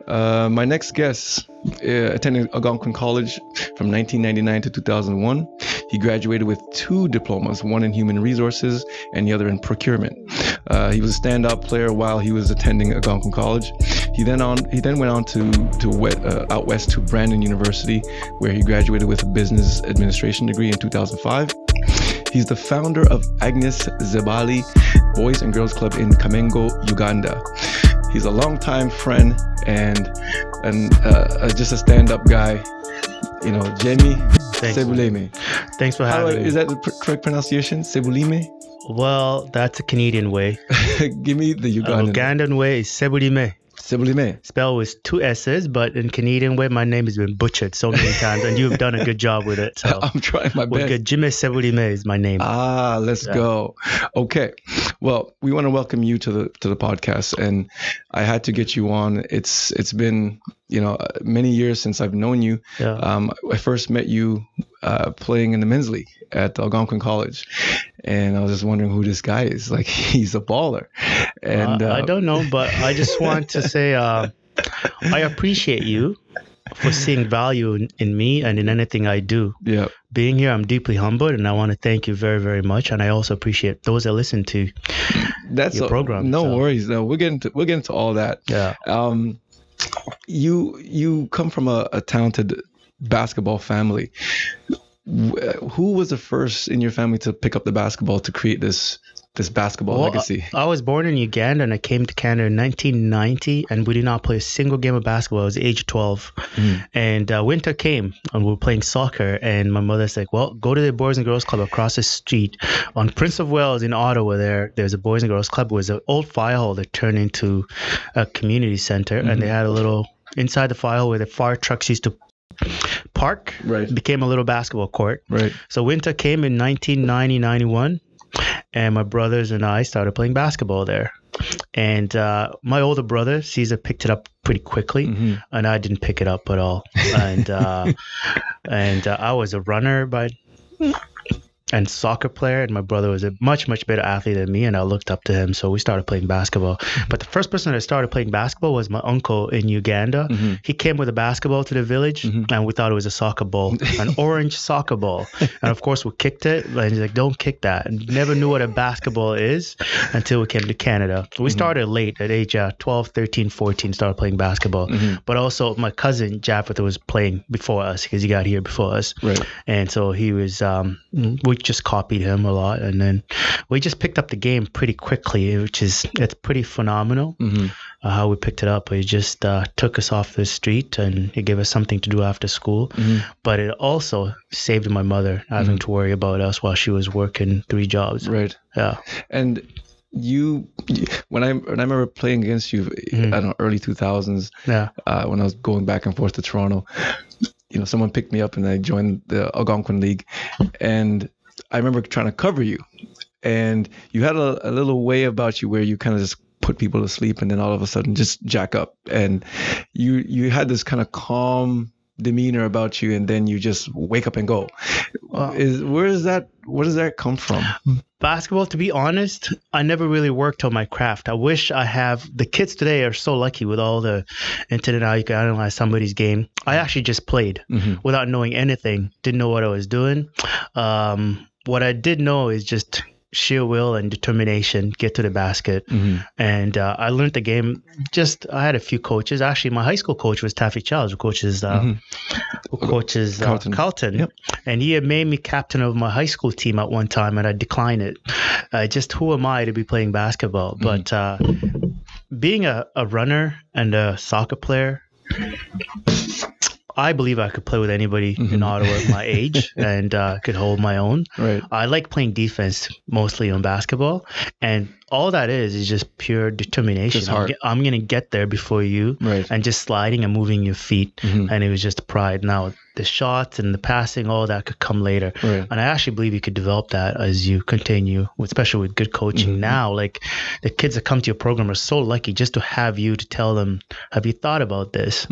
My next guest attended Algonquin College from 1999 to 2001. He graduated with 2 diplomas, one in human resources and the other in procurement. He was a standout player while he was attending Algonquin College. He then went on to out west to Brandon University, where he graduated with a business administration degree in 2005. He's the founder of Agnes Zabali Boys and Girls Club in Kamengo, Uganda. He's a longtime friend and just a stand-up guy. You know, Jamie Sebulime. Thanks for having me. Is that the correct pronunciation? Sebulime? Well, that's a Canadian way. Give me the Ugandan. Ugandan way is Sebulime. Sebulime. Spelled with 2 S's, but in Canadian way, my name has been butchered so many times, and you've done a good job with it. So I'm trying my best. Good. Jimmy Sebulime is my name. Let's go. Okay. Well, we want to welcome you to the podcast, and I had to get you on. It's been many years since I've known you. Yeah. I first met you playing in the men's league at Algonquin College, and I was just wondering who this guy is. Like, he's a baller. And I don't know, but I just want to say I appreciate you for seeing value in me and in anything I do. Yeah. Being here, I'm deeply humbled, and I want to thank you very, very much. And I also appreciate those that listen to your program. No worries. No, we'll get into all that. Yeah. You come from a talented basketball family. Who was the first in your family to pick up the basketball to create this basketball legacy? I was born in Uganda, and I came to Canada in 1990, and we did not play a single game of basketball. I was age 12. And winter came, and we were playing soccer, and my mother's like, well, go to the Boys and Girls Club across the street on Prince of Wales in Ottawa. There's a Boys and Girls Club. It was an old fire hall that turned into a community center, and they had a little, inside the fire hall where the fire trucks used to park, right, became a little basketball court. Right. So winter came in 1990-91, and my brothers and I started playing basketball there. And my older brother, Caesar, picked it up pretty quickly, and I didn't pick it up at all. And I was a runner and soccer player, and my brother was a much, much better athlete than me, and I looked up to him, so we started playing basketball. But the first person that started playing basketball was my uncle in Uganda. He came with a basketball to the village, and we thought it was a soccer ball, an orange soccer ball. And of course, we kicked it, and he's like, don't kick that. And never knew what a basketball is until we came to Canada. We started late, at age 12, 13, 14, started playing basketball. But also, my cousin, Jaffet, was playing before us, because he got here before us. Right. And so he was, we just copied him a lot, and then we just picked up the game pretty quickly, it's pretty phenomenal how we picked it up. He just took us off the street, and he gave us something to do after school. But it also saved my mother having to worry about us while she was working 3 jobs. Right. Yeah. And when I remember playing against you, I don't know, early 2000s, when I was going back and forth to Toronto, someone picked me up and I joined the Algonquin League, and I remember trying to cover you, and you had a little way about you where you kind of just put people to sleep, and then all of a sudden just jack up, and you had this kind of calm demeanor about you, and then you just wake up and go. Where does that come from? Basketball, to be honest, I never really worked on my craft. I wish the kids today are so lucky with all the internet, how you can analyze somebody's game. I actually just played without knowing anything, didn't know what I was doing. What I did know is just sheer will and determination, get to the basket. And I learned the game. I had a few coaches. Actually, my high school coach was Taffy Childs, who coaches Carlton. Yep. And he had made me captain of my high school team at one time, and I declined it. Just who am I to be playing basketball? But being a runner and a soccer player, I believe I could play with anybody in Ottawa at my age, and could hold my own. Right. I like playing defense mostly on basketball, and all that is just pure determination. Just heart. I'm going to get there before you, right, and just sliding and moving your feet. And it was just pride. Now, the shots and the passing, all that could come later. Right. And I actually believe you could develop that as you continue, especially with good coaching. Now, like, the kids that come to your program are so lucky just to have you to tell them, have you thought about this?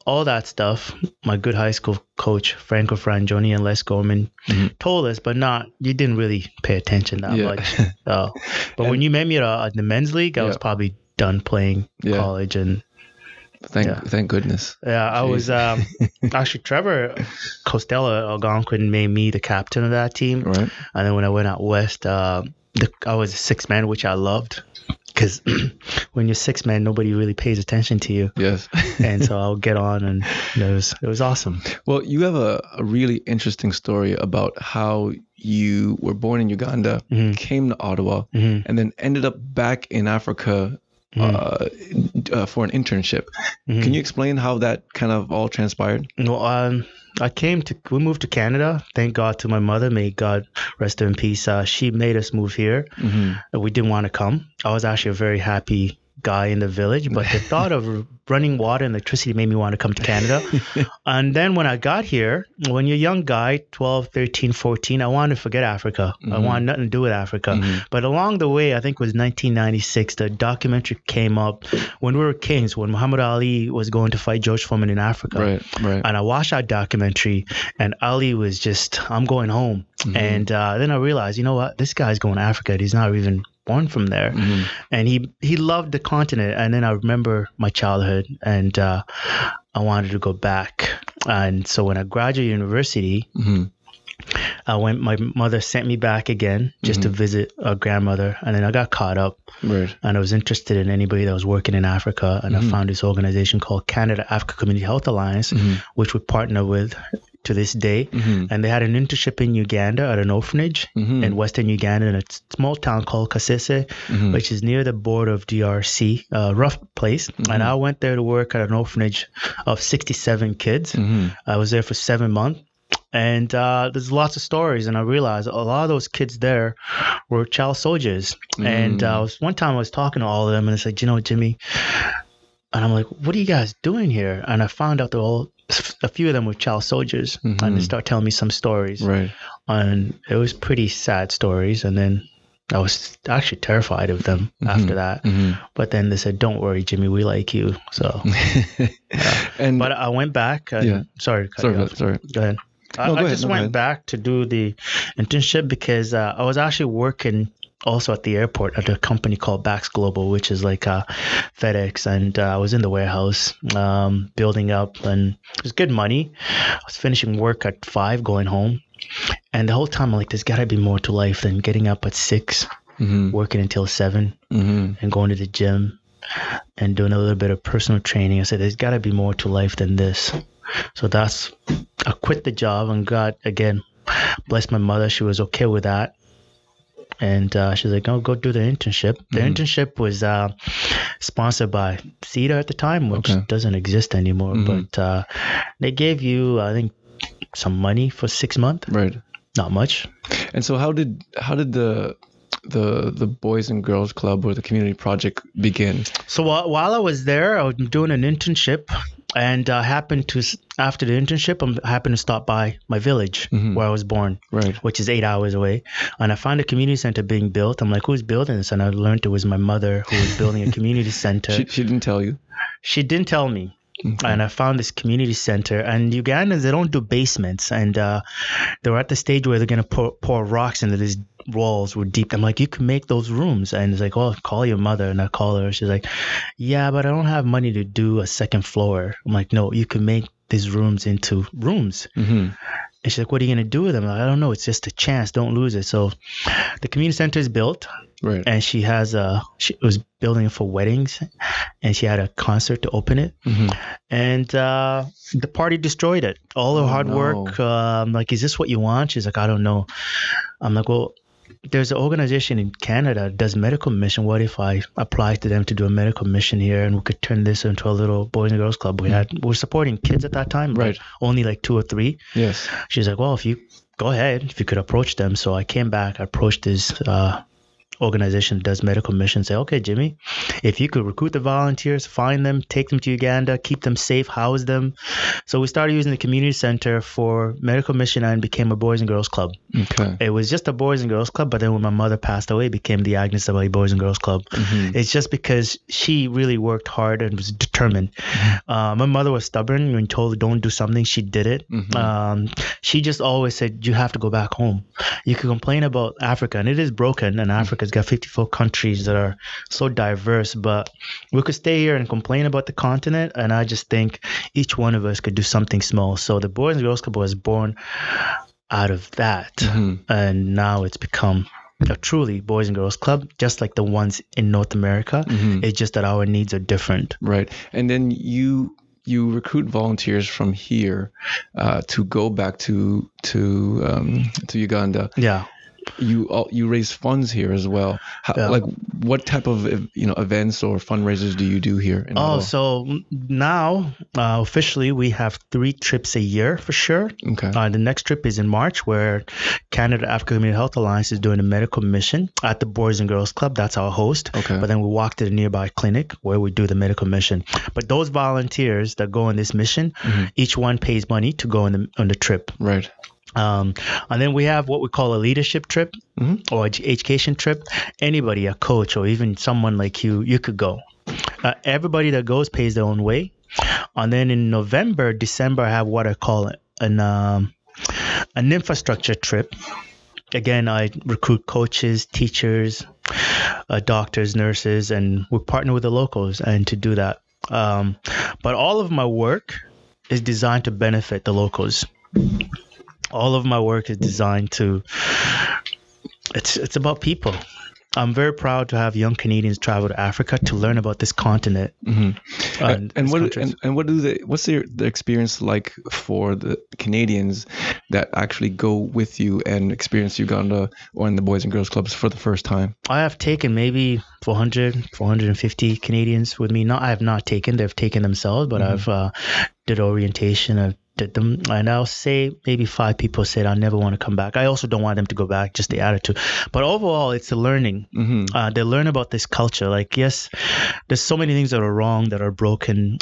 All that stuff, my good high school coach, Franco Frangioni and Les Gorman, told us, but you didn't really pay attention that much. But when you met me at the men's league, I was probably done playing college. And Thank goodness. Yeah, I was actually Trevor Costello Algonquin made me the captain of that team. Right. And then when I went out west, I was a sixth man, which I loved. Because when you're six man, nobody really pays attention to you. Yes. And so I'll get on, and it was awesome. Well, you have a really interesting story about how you were born in Uganda, came to Ottawa, and then ended up back in Africa for an internship. Can you explain how that kind of all transpired? Well, we moved to Canada. Thank God to my mother. May God rest her in peace. She made us move here. We didn't want to come. I was actually a very happy guy in the village, but the thought of running water and electricity made me want to come to Canada. And then when I got here, when you're a young guy, 12, 13, 14, I wanted to forget Africa. I wanted nothing to do with Africa. But along the way, I think it was 1996, the documentary came up when we were kings, when Muhammad Ali was going to fight George Foreman in Africa. Right. And I watched that documentary, and Ali was just, I'm going home. And then I realized, you know what, this guy's going to Africa. He's not even born from there. And he loved the continent. And then I remember my childhood, and I wanted to go back. And so when I graduated university, my mother sent me back again just to visit a grandmother, and then I got caught up. And I was interested in anybody that was working in Africa, and I found this organization called Canada Africa Community Health Alliance, which we partner with to this day. And they had an internship in Uganda at an orphanage in Western Uganda, in a small town called Kasese, which is near the border of DRC, a rough place. And I went there to work at an orphanage of 67 kids. I was there for 7 months. And there's lots of stories, and I realized a lot of those kids there were child soldiers. And one time I was talking to all of them, and it's like, you know, Jimmy, and I'm like, what are you guys doing here? And I found out a few of them were child soldiers, and they start telling me some stories. And it was pretty sad stories. And then I was actually terrified of them after that. But then they said, don't worry, Jimmy, we like you. So, but I went back. Sorry. Go ahead. I just went back to do the internship because I was actually working also at the airport at a company called Bax Global, which is like FedEx. And I was in the warehouse building up, and it was good money. I was finishing work at 5, going home. And the whole time I'm like, there's got to be more to life than getting up at 6, working until 7, and going to the gym and doing a little bit of personal training. I said, there's got to be more to life than this. So I quit the job, and God, again, bless my mother. She was okay with that. And she's like, oh, go do the internship. The internship was sponsored by CETA at the time, which doesn't exist anymore. But they gave you, I think, some money for 6 months. Right. Not much. And so how did the Boys and Girls Club or the community project begin? So while I was there, I was doing an internship, and after the internship, I happened to stop by my village where I was born, which is 8 hours away. And I found a community center being built. I'm like, who's building this? And I learned it was my mother who was building a community center. She didn't tell you? She didn't tell me. And I found this community center, and Ugandans, they don't do basements, and they were at the stage where they're going to pour rocks into these walls were deep. I'm like, you can make those rooms. And it's like, oh, call your mother. And I call her. She's like, yeah, but I don't have money to do a second floor. I'm like, no, you can make these rooms into rooms. And she's like, what are you going to do with them? I'm like, I don't know. It's just a chance. Don't lose it. So the community center is built. And she was building it for weddings, and she had a concert to open it. And the party destroyed it. All her hard work. I'm like, is this what you want? She's like, I don't know. I'm like, well, there's an organization in Canada that does medical mission. What if I apply to them to do a medical mission here, and we could turn this into a little Boys and Girls Club? We were supporting kids at that time, but only like 2 or 3. Yes. She's like, well, if you go ahead, if you could approach them. So I came back, I approached this organization that does medical missions. Say, okay, Jimmy, if you could recruit the volunteers, find them, take them to Uganda, keep them safe, house them. So we started using the community center for medical mission, and became a Boys and Girls Club. It was just a Boys and Girls Club, but then when my mother passed away, it became the Agnes Zabali Boys and Girls Club. It's just because she really worked hard and was determined. My mother was stubborn. When told her don't do something, she did it. She just always said, you have to go back home. You can complain about Africa, and it is broken, and Africa Africa. It's got 54 countries that are so diverse, but we could stay here and complain about the continent, and I just think each one of us could do something small. So the Boys and Girls Club was born out of that, and now it's become a truly Boys and Girls Club, just like the ones in North America. It's just that our needs are different. Right. And then you recruit volunteers from here to go back to Uganda. Yeah. You raise funds here as well. Like, what type of events or fundraisers do you do here in Ottawa? So now officially we have 3 trips a year for sure. Okay. The next trip is in March, where Canada Africa Community Health Alliance is doing a medical mission at the Boys and Girls Club. That's our host. Okay. But then we walk to the nearby clinic where we do the medical mission. But those volunteers that go on this mission, each one pays money to go on the trip. Right. And then we have what we call a leadership trip or education trip. Anybody, a coach, or even someone like you could go. Everybody that goes pays their own way. And then in November, December, I have what I call an infrastructure trip. Again, I recruit coaches, teachers, doctors, nurses, and we partner with the locals and to do that. But all of my work is designed to benefit the locals. All of my work is designed to, it's about people. I'm very proud to have young Canadians travel to Africa to learn about this continent. What's the experience like for the Canadians that actually go with you and experience Uganda or in the Boys and Girls Clubs for the first time? I have taken maybe 400, 450 Canadians with me. I have not taken, they've taken themselves, but I've did orientation, I've did them, and I'll say maybe 5 people said I never want to come back. I also don't want them to go back, just the attitude. But overall, it's a learning. They learn about this culture. Like, yes, there's so many things that are wrong, that are broken,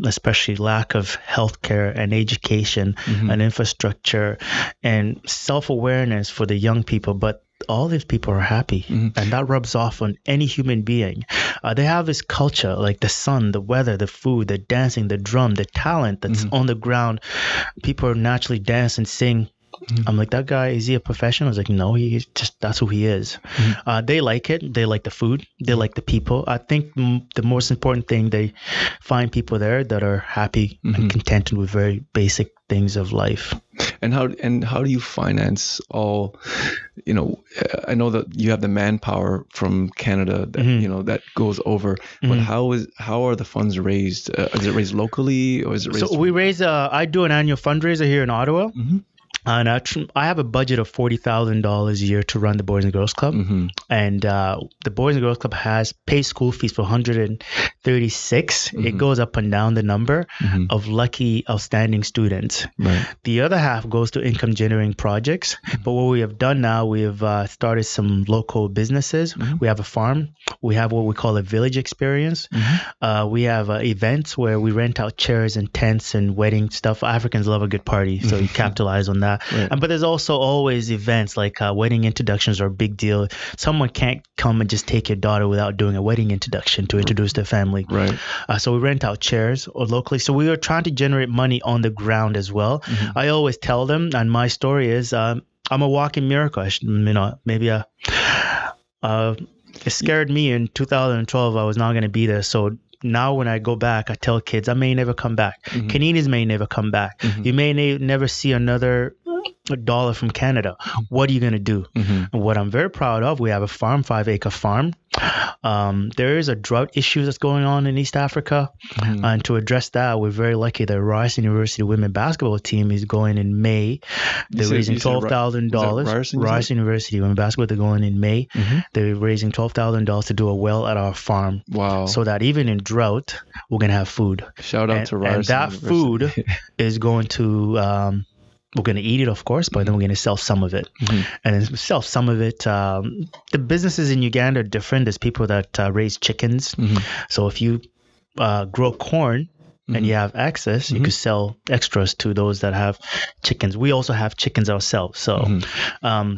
especially lack of healthcare and education and infrastructure and self-awareness for the young people. But all these people are happy, and that rubs off on any human being. They have this culture, like the sun, the weather, the food, the dancing, the drum, the talent that's on the ground. People naturally dance and sing. I'm like, that guy, is he a professional? I was like, no, that's who he is. They like it. They like the food. They like the people. I think the most important thing, they find people there that are happy and contented with very basic things of life. And how do you finance all? I know that you have the manpower from Canada that that goes over, but how are the funds raised? Is it raised locally, or is it raised? So we raise. I do an annual fundraiser here in Ottawa. And I have a budget of $40,000 a year to run the Boys and Girls Club. And the Boys and Girls Club pays school fees for 136. It goes up and down the number of lucky, outstanding students. Right. The other half goes to income generating projects. But what we have done now, we have started some local businesses. We have a farm. We have what we call a village experience. We have events where we rent out chairs and tents and wedding stuff. Africans love a good party, so you capitalize on that. Right. But there's also always events like wedding introductions are a big deal. Someone can't come and just take your daughter without doing a wedding introduction to introduce their family. Right. So we rent out chairs or locally. So we are trying to generate money on the ground as well. I always tell them, and my story is, I'm a walking miracle. Maybe it scared me in 2012. I was not going to be there. So now when I go back, I tell kids I may never come back. Canadians may never come back. You may never see another dollar from Canada. What are you going to do? What I'm very proud of, we have a farm, 5-acre farm. There is a drought issue that's going on in East Africa. And to address that, we're very lucky that Rice University women basketball team is going in May. They're raising $12,000. Rice University women basketball, they're going in May. They're raising $12,000 to do a well at our farm. Wow. So that even in drought, we're going to have food. Shout out to Rice And that University. food is going to... we're going to eat it, of course, but then we're going to sell some of it. And then sell some of it. The businesses in Uganda are different. There's people that raise chickens. So if you grow corn, and you have excess, you could sell extras to those that have chickens. We also have chickens ourselves. So,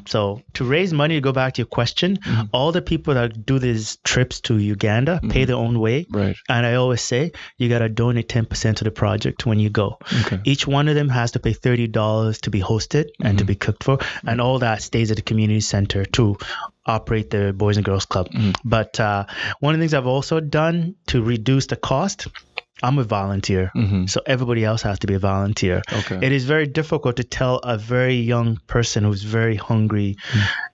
so to raise money, to go back to your question, all the people that do these trips to Uganda pay their own way. Right. And I always say, you got to donate 10% to the project when you go. Okay. Each one of them has to pay $30 to be hosted and to be cooked for. And all that stays at the community center to operate the Boys and Girls Club. But one of the things I've also done to reduce the cost, I'm a volunteer. So everybody else has to be a volunteer. Okay. It is very difficult to tell a very young person who's very hungry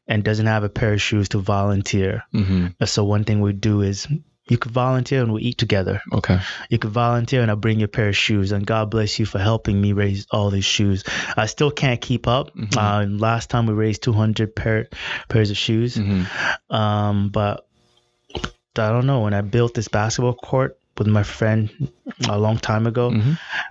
and doesn't have a pair of shoes to volunteer. So one thing we do is, you could volunteer and we'll eat together. Okay. You could volunteer and I'll bring you a pair of shoes. And God bless you for helping me raise all these shoes. I still can't keep up. Last time we raised 200 pairs of shoes. But I don't know. When I built this basketball court with my friend a long time ago,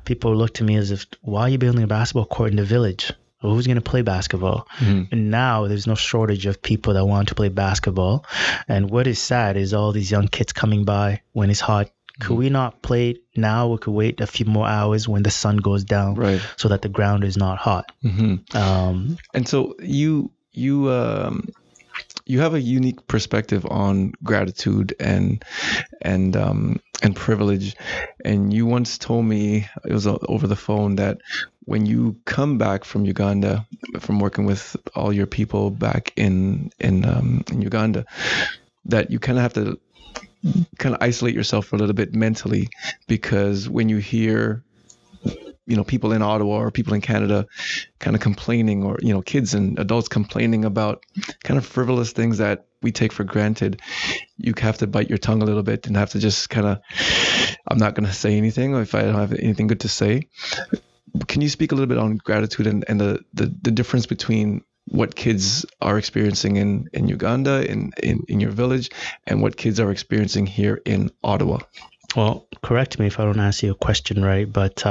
people looked at me as if, why are you building a basketball court in the village? Well, who's going to play basketball? And now there's no shortage of people that want to play basketball. And what is sad is all these young kids coming by when it's hot. Could we not play now? We could wait a few more hours when the sun goes down, right, so that the ground is not hot. And so you have a unique perspective on gratitude and privilege. And you once told me, it was over the phone, that when you come back from Uganda, from working with all your people back in Uganda, that you kind of have to kind of isolate yourself for a little bit mentally, because when you hear, people in Ottawa or people in Canada kind of complaining, or, kids and adults complaining about kind of frivolous things that we take for granted, you have to bite your tongue a little bit and have to just kind of, I'm not going to say anything if I don't have anything good to say. Can you speak a little bit on gratitude and the difference between what kids are experiencing in Uganda, in your village, and what kids are experiencing here in Ottawa? Well, correct me if I don't answer your question right, but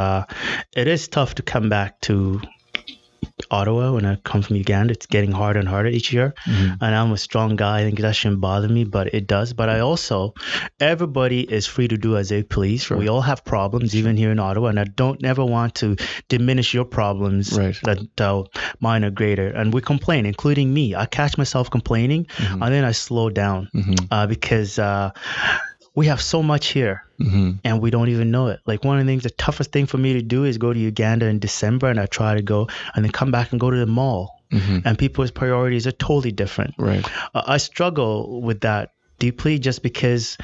it is tough to come back to Ottawa when I come from Uganda. It's getting harder and harder each year. And I'm a strong guy. I think that shouldn't bother me, but it does. But I also, everybody is free to do as they please. Sure. We all have problems, even here in Ottawa, and I don't ever want to diminish your problems. Right. That mine are greater. And we complain, including me. I catch myself complaining, and then I slow down because we have so much here and we don't even know it. Like, one of the things, the toughest thing for me to do is go to Uganda in December, and I try to go and then come back and go to the mall. And people's priorities are totally different. Right. I struggle with that deeply, just because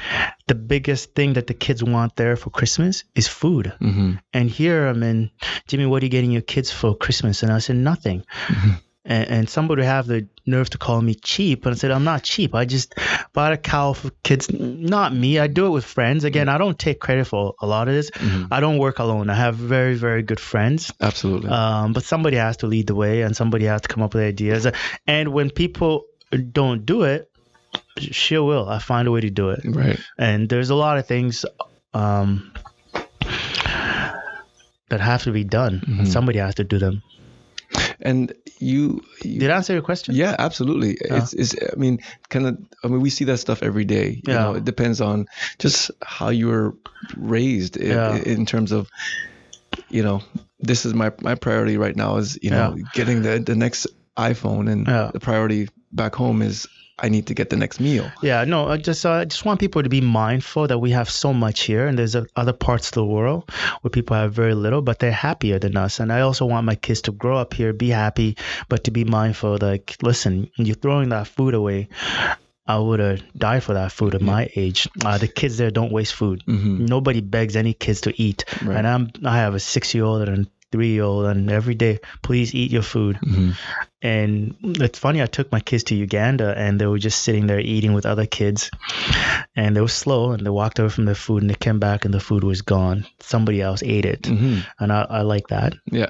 the biggest thing that the kids want there for Christmas is food. And here I'm in, Jimmy, what are you getting your kids for Christmas? And I said, nothing. And somebody would have the nerve to call me cheap. And I said, I'm not cheap. I just bought a cow for kids. Not me. I do it with friends. Again, I don't take credit for a lot of this. I don't work alone. I have very, very good friends. Absolutely. But somebody has to lead the way, and somebody has to come up with ideas. And when people don't do it, she will. I find a way to do it. Right. And there's a lot of things that have to be done. And somebody has to do them. And you did I answer your question? Yeah, absolutely. Yeah. We see that stuff every day. You know, it depends on just how you were raised in terms of, this is my priority right now is, getting the next iPhone, and the priority back home is I need to get the next meal. Yeah, no, I just want people to be mindful that we have so much here, and there's other parts of the world where people have very little, but they're happier than us. And I also want my kids to grow up here, be happy, but to be mindful, like, listen, you're throwing that food away. I would have died for that food at my age. The kids there don't waste food. Nobody begs any kids to eat. Right. And I have a 6-year-old and a 3-year-old, and every day, please eat your food. And it's funny, I took my kids to Uganda, and they were just sitting there eating with other kids, and they were slow, and they walked away from their food, and they came back, and the food was gone. Somebody else ate it. And I like that. Yeah.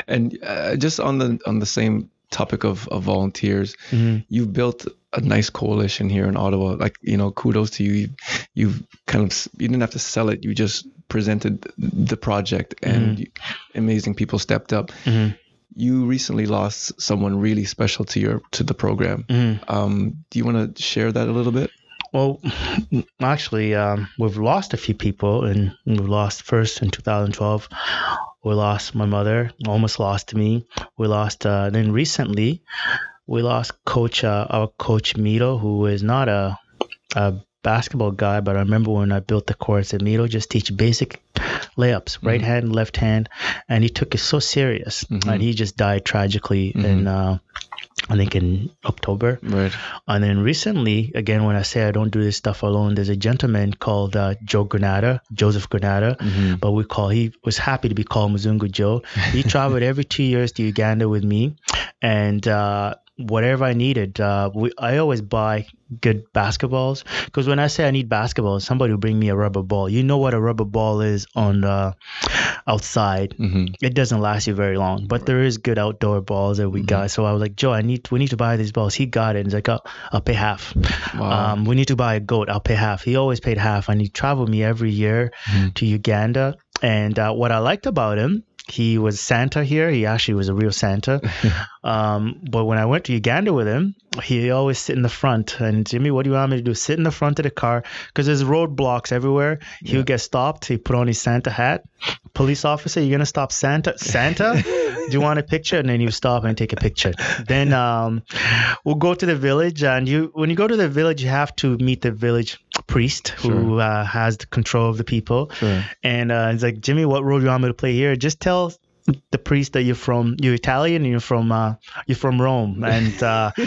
And just on the same topic of volunteers, you've built a nice coalition here in Ottawa. Like, kudos to you. You didn't have to sell it. You just presented the project, and amazing people stepped up. You recently lost someone really special to the program. Do you want to share that a little bit? Well, actually, we've lost a few people, and we lost first in 2012. We lost my mother, almost lost me. We lost, then recently, we lost our coach Mito, who is not a basketball guy, but I remember when I built the courts at Mito, just teach basic layups, right hand, left hand, and he took it so serious, and he just died tragically in I think in October. Right. And then recently, again, when I say I don't do this stuff alone, there's a gentleman called Joseph Granada, but he was happy to be called Mzungu Joe. He traveled every 2 years to Uganda with me, and whatever I needed, I always buy good basketballs, because when I say I need basketballs, somebody will bring me a rubber ball. You know what a rubber ball is on outside. It doesn't last you very long, but there is good outdoor balls that we got. So I was like, Joe, we need to buy these balls. He got it, and he's like, I'll pay half. Wow. We need to buy a goat. I'll pay half. He always paid half, and he traveled me every year to Uganda. And what I liked about him, he was Santa here. He actually was a real Santa. But when I went to Uganda with him, he always sit in the front. And Jimmy, what do you want me to do? Sit in the front of the car, because there's roadblocks everywhere. He would get stopped. He put on his Santa hat. Police officer, you're gonna stop Santa? Santa? Do you want a picture? And then you stop and take a picture. Then we'll go to the village, and when you go to the village, you have to meet the village priest who has the control of the people. Sure. And it's like, Jimmy, what role do you want me to play here? Just tell the priest that you're Italian and you're from Rome, and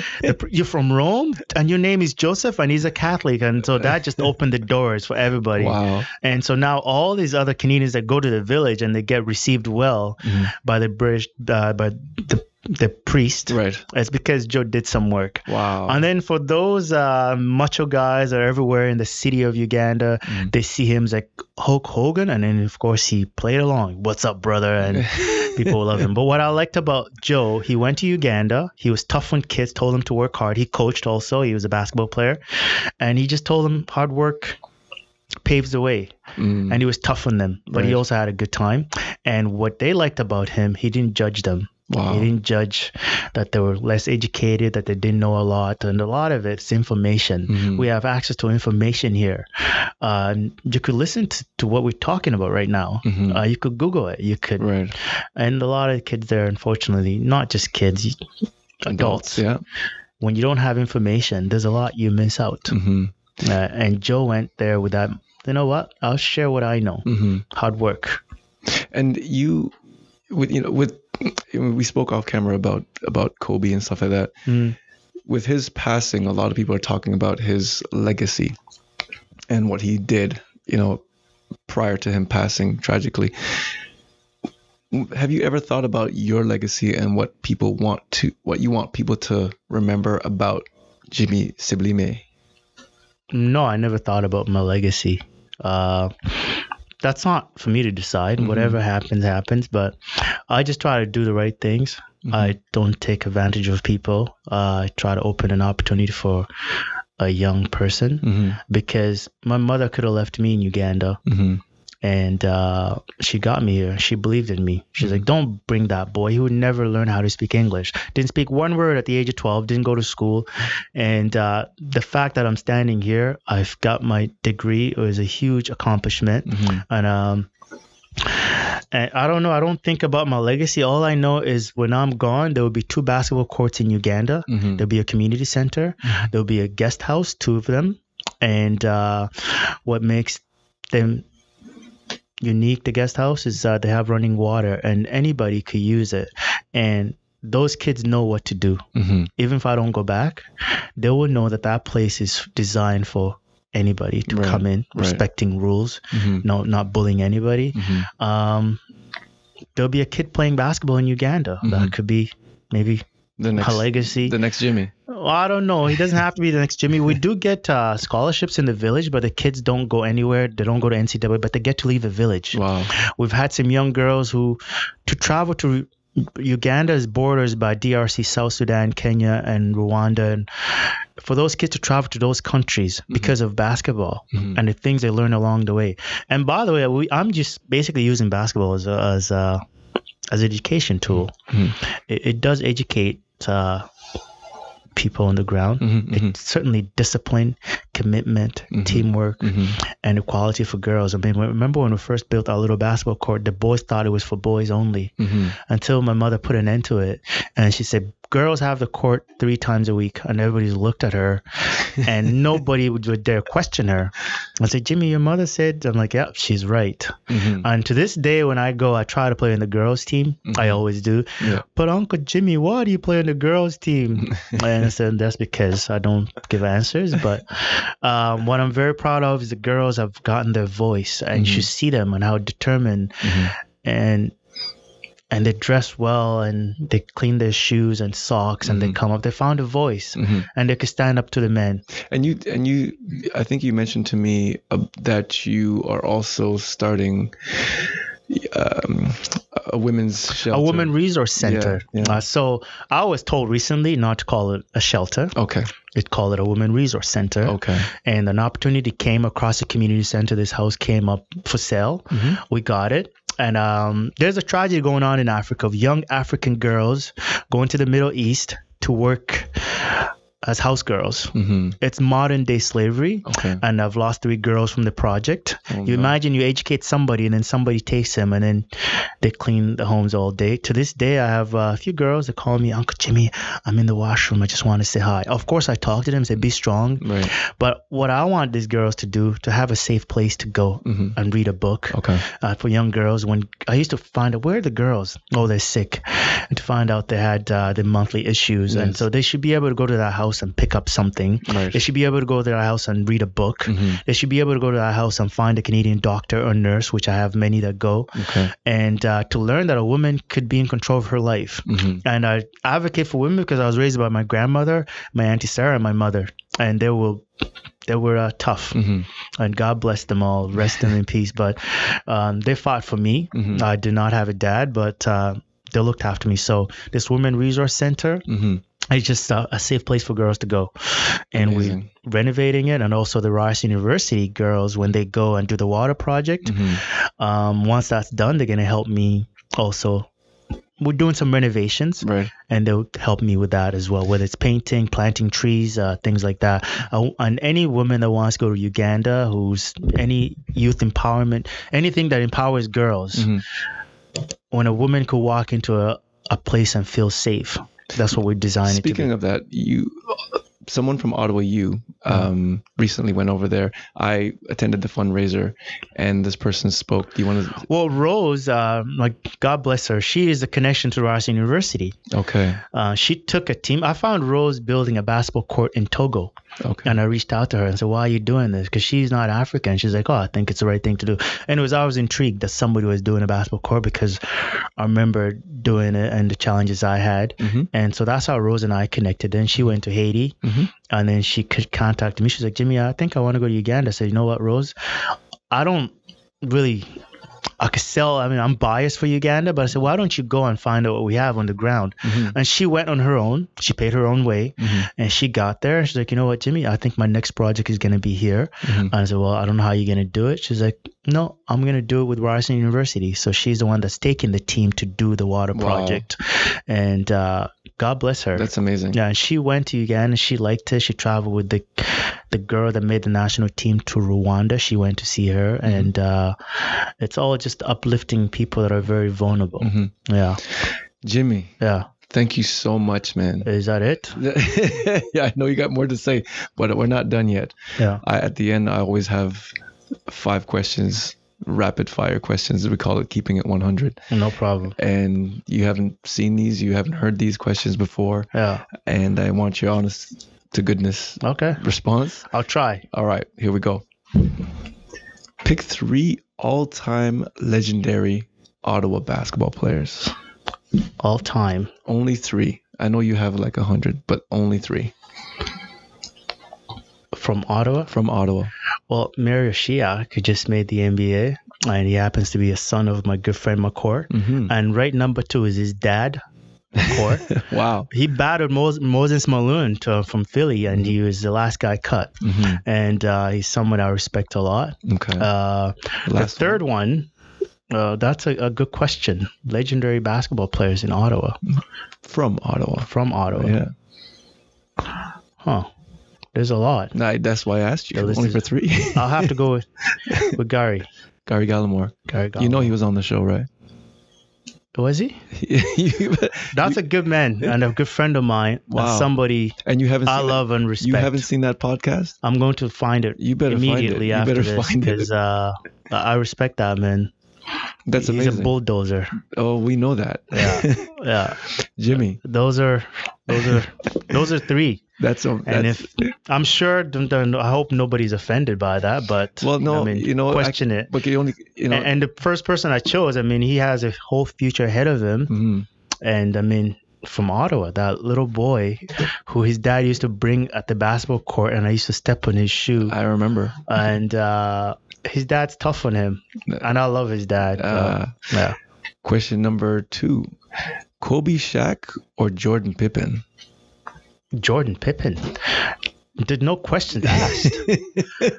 you're from Rome, and your name is Joseph, and he's a Catholic, and so that just opened the doors for everybody. Wow. And so now all these other Canadians that go to the village and they get received well by the British, by the priest, right? It's because Joe did some work. Wow. And then for those macho guys that are everywhere in the city of Uganda, they see him as like Hulk Hogan, and then of course he played along. What's up, brother? And people love him. But what I liked about Joe, he went to Uganda. He was tough on kids, told them to work hard. He coached also. He was a basketball player, and he just told them hard work paves the way. And he was tough on them, but he also had a good time. And what they liked about him, he didn't judge them. Wow. He didn't judge that they were less educated, that they didn't know a lot, and a lot of it's information. We have access to information here. You could listen to what we're talking about right now. You could Google it. You could, and a lot of kids there, unfortunately, not just kids, adults. Yeah. When you don't have information, there's a lot you miss out. And Joe went there with that. You know what? I'll share what I know. Hard work. And we spoke off camera about Kobe and stuff like that. With his passing, a lot of people are talking about his legacy and what he did, prior to him passing tragically. Have you ever thought about your legacy and what you want people to remember about Jimmy Sebulime? No, I never thought about my legacy. That's not for me to decide. Whatever happens. But I just try to do the right things. I don't take advantage of people. I try to open an opportunity for a young person, because my mother could have left me in Uganda. And she got me here. She believed in me. She's like, don't bring that boy. He would never learn how to speak English. Didn't speak one word at the age of 12. Didn't go to school. And the fact that I'm standing here, I've got my degree. It was a huge accomplishment. And I don't know. I don't think about my legacy. All I know is when I'm gone, there will be 2 basketball courts in Uganda. There'll be a community center. There'll be a guest house, 2 of them. And what makes them unique, the guest house, is they have running water, and anybody could use it. And those kids know what to do. Even if I don't go back, they will know that place is designed for anybody to come in, respecting rules, not bullying anybody. There'll be a kid playing basketball in Uganda. That could be maybe a legacy. The next Jimmy. Well, I don't know. He doesn't have to be the next Jimmy. We do get scholarships in the village, but the kids don't go anywhere. They don't go to NCAA, but they get to leave the village. Wow. We've had some young girls to travel to Uganda's borders by DRC, South Sudan, Kenya, and Rwanda. And for those kids to travel to those countries because of basketball and the things they learn along the way. And by the way, I'm just basically using basketball as an education tool. It does educate people on the ground. It certainly discipline commitment, teamwork, and equality for girls. I mean, remember when we first built our little basketball court, the boys thought it was for boys only until my mother put an end to it. And she said, girls have the court 3 times a week. And everybody looked at her and nobody would dare question her. I said, Jimmy, your mother said, I'm like, yeah, she's right. And to this day, when I go, I try to play in the girls team. I always do. Yeah. But Uncle Jimmy, why do you play in the girls team? And I said, that's because I don't give answers. But what I'm very proud of is the girls have gotten their voice, and you see them and how determined and they dress well, and they clean their shoes and socks, and they come up. They found a voice, and they could stand up to the men. And you, I think you mentioned to me that you are also starting a women's shelter, a women resource center. Yeah. So I was told recently not to call it a shelter. Okay. It called it a women resource center. Okay. And an opportunity came across the community center. This house came up for sale. We got it. And there's a tragedy going on in Africa of young African girls going to the Middle East to work as house girls. It's modern day slavery. Okay. And I've lost 3 girls from the project. Imagine you educate somebody and then somebody takes them and then they clean the homes all day. To this day, I have a few girls that call me, Uncle Jimmy, I'm in the washroom. I just want to say hi. Of course, I talk to them, say, be strong. Right. But what I want these girls to do, to have a safe place to go and read a book. Okay. For young girls, when I used to find out, where are the girls? Oh, they're sick. And to find out they had the monthly issues. Yes. And so they should be able to go to that house and pick up something. Right. They should be able to go to their house and read a book. They should be able to go to their house and find a Canadian doctor or nurse, which I have many that go. Okay. And to learn that a woman could be in control of her life. And I advocate for women because I was raised by my grandmother, my Auntie Sarah, and my mother. And they were tough. And God bless them all. Rest them in peace. But they fought for me. I did not have a dad, but they looked after me. So this Women Resource Center, it's just a safe place for girls to go. And we're renovating it. And also the Rice University girls, when they go and do the water project, once that's done, they're going to help me also. We're doing some renovations, right? And they'll help me with that as well, whether it's painting, planting trees, things like that. And any woman that wants to go to Uganda, who's any youth empowerment, anything that empowers girls, when a woman could walk into a place and feel safe, that's what we're designing. Speaking of that, someone from Ottawa, recently went over there. I attended the fundraiser, and this person spoke. Do you want to? Well, Rose, like God bless her, she is a connection to Rice University. Okay. She took a team. I found Rose building a basketball court in Togo. Okay. And I reached out to her and said, why are you doing this? Because she's not African. She's like, oh, I think it's the right thing to do. And I was intrigued that somebody was doing a basketball court because I remember doing it and the challenges I had. And so that's how Rose and I connected. Then she went to Haiti, and then she could contact me. She's like, Jimmy, I think I want to go to Uganda. I said, you know what, Rose? I could sell. I mean, I'm biased for Uganda, but I said, why don't you go and find out what we have on the ground? And she went on her own. She paid her own way, and she got there. And she's like, you know what, Jimmy? I think my next project is going to be here. And I said, well, I don't know how you're going to do it. She's like, no, I'm going to do it with Ryerson University. So she's the one that's taking the team to do the water project. And God bless her. That's amazing. Yeah, and she went to Uganda. She liked it. She traveled with the girl that made the national team to Rwanda. She went to see her, and it's all just uplifting people that are very vulnerable. Yeah. Jimmy. Yeah. Thank you so much, man. Is that it? Yeah, I know you got more to say, but we're not done yet. Yeah. At the end, I always have 5 questions, rapid fire questions. We call it keeping it 100. No problem. And you haven't seen these, you haven't heard these questions before. Yeah. And I want your honest to goodness response. I'll try. All right, here we go. Pick 3 all-time legendary Ottawa basketball players. All time. Only 3. I know you have like 100, but only 3. From Ottawa? From Ottawa. Well, Mario Shaq, who just made the NBA, and he happens to be a son of my good friend McCourt. And right number 2 is his dad, McCourt. Wow. He battled Moses Malone from Philly, and he was the last guy cut. And he's someone I respect a lot. Okay. The third one, that's a good question. Legendary basketball players in Ottawa. From Ottawa. From Ottawa. Yeah. Huh. There's a lot. Nah, that's why I asked you. The list Only is- for 3. I'll have to go with Gary. Gary Gallimore. Gary Gallimore. You know he was on the show, right? Was he? That's a good man and a good friend of mine. Wow. And somebody And you haven't I seen love and respect. You haven't seen that podcast? I'm going to find it You better immediately find it. You after better this find it. because I respect that man. That's He's amazing. a bulldozer. Oh, we know that. Yeah, yeah. Jimmy. Those are 3. And if I'm sure, I hope nobody's offended by that. But Well, no, I mean, you know, question it. But you only, you know, And the first person I chose, I mean, he has a whole future ahead of him. mhm. And I mean, from Ottawa, that little boy who his dad used to bring at the basketball court, and I used to step on his shoe. I remember. And his dad's tough on him, and I love his dad. Yeah. Question number 2: Kobe, Shaq, or Jordan Pippen? Jordan Pippen. There's no questions asked.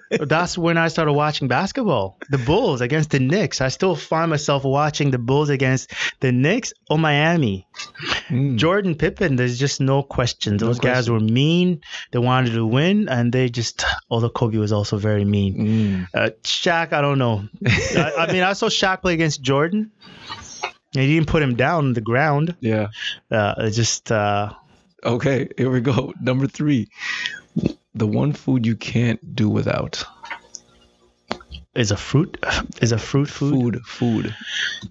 That's when I started watching basketball. The Bulls against the Knicks. I still find myself watching the Bulls against the Knicks or Miami. Jordan Pippen, there's just no questions. Those guys were mean. They wanted to win, and they just, although Kobe was also very mean. Shaq, I don't know. I mean, I saw Shaq play against Jordan. He didn't put him down on the ground. Yeah. Okay, here we go. Number 3. The one food you can't do without. Is a fruit food? Food.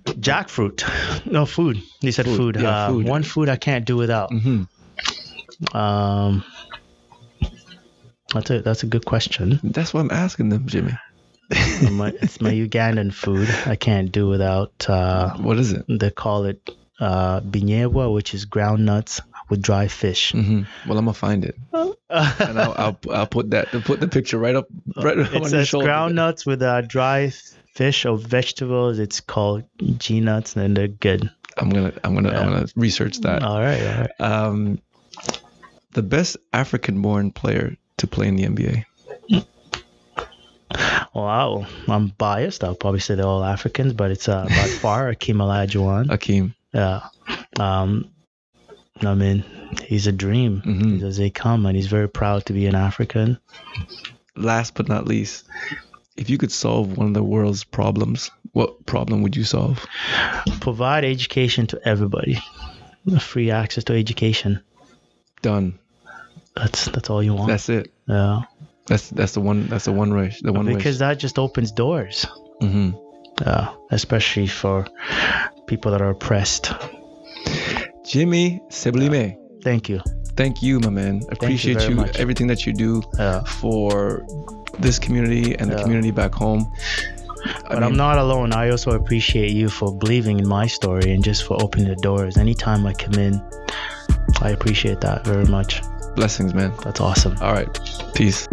Jackfruit. No, food. You said food. Yeah, food. One food I can't do without. That's a good question. That's why I'm asking them, Jimmy. It's my Ugandan food. I can't do without. What is it? They call it binyewa, which is ground nuts with dry fish. Well, I'm gonna find it, and I'll put the picture right up on your It's shoulder. ground nuts with dry fish or vegetables. It's called G nuts, and they're good. I'm gonna research that. All right. The best African-born player to play in the NBA. Wow, I'm biased. I'll probably say they're all Africans, but it's by far Akeem Olajuwon. Akeem. Yeah. I mean, he's a dream. As they come, and he's very proud to be an African. Last but not least, if you could solve one of the world's problems, what problem would you solve? Provide education to everybody. Free access to education. Done. That's all you want. That's it. Yeah. That's the one wish. The one because wish. that just opens doors. Especially for people that are oppressed. Jimmy Sebulime. Thank you. Thank you, my man. Appreciate very much. everything that you do for this community and the community back home. But I'm not alone. I also appreciate you for believing in my story and just for opening the doors. Anytime I come in, I appreciate that very much. Blessings, man. That's awesome. All right. Peace.